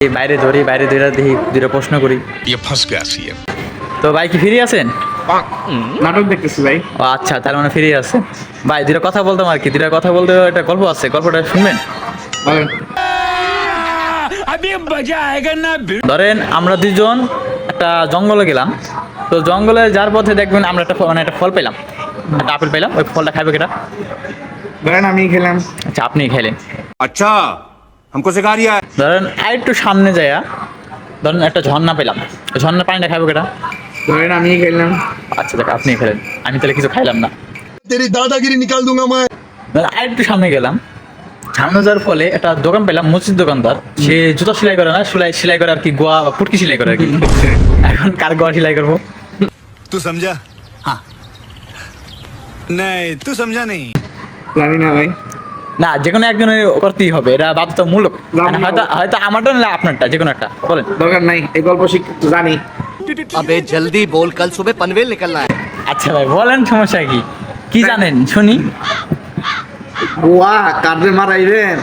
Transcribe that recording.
বাইরে ধরি, বাইরে ধরে দেখি, দুটো প্রশ্ন করি। ये फंस गया सीएम। তো ভাই কি ফ্রি আছেন? নাটক দেখতেছি ভাই। ও আচ্ছা, তার মানে ফ্রি আছে। ভাই দুটো কথা বলতাম আর কি, দুটো কথা বলতে একটা গল্প আছে, গল্পটা শুনবেন? বলেন। ধরেন আমরা দুজন একটা জঙ্গলে গেলাম, তো জঙ্গলে যার পথে দেখবেন আমরা একটা মানে একটা ফল পেলাম, একটা আপেল পেলাম, ওই ফলটা খাইবে কেটা? ধরেন আমি খেলাম। আচ্ছা, আপনি খেলেন। अच्छा हमको सिखा रिया है। ধরেন আর একটু সামনে যাইয়া ধরেন একটা ঝর্ণা পেলাম, ওই ঝর্ণার পানিটা খাইবে কেটা? ধরেন আমি খেলাম। আচ্ছা দেখ, আপনি খেলেন, আমি তাহলে কিছু খাইলাম না। तेरी दादागिरी निकाल दूंगा मैं। ধরেন আর একটু সামনে গেলাম, সামনে যাওয়ার ফলে একটা দোকান পেলাম, মসজিদ দোকানদার, সে জুতো সেলাই করে না, সেলাই করে আর কি, গোয়া বা পুটকি সেলাই করে আর কি। এখন কার গোয়া সেলাই করবো? तू समझा? हाँ। नहीं तू समझा नहीं। জানি না ভাই। না, যে কোনো একজনের করতেই হবে, এটা বাধ্যতামূলক। জানি না। হয়তো হয়তো আমারটা না আপনারটা, যে কোনো একটা বলেন। দরকার নাই, এই গল্প জানি। अबे जल्दी बोल, कल सुबह पनवेल निकलना है। আচ্ছা ভাই বলেন, সমস্যা কি, কি জানেন শুনি। গোয়া কার্ডে মারাইবেন।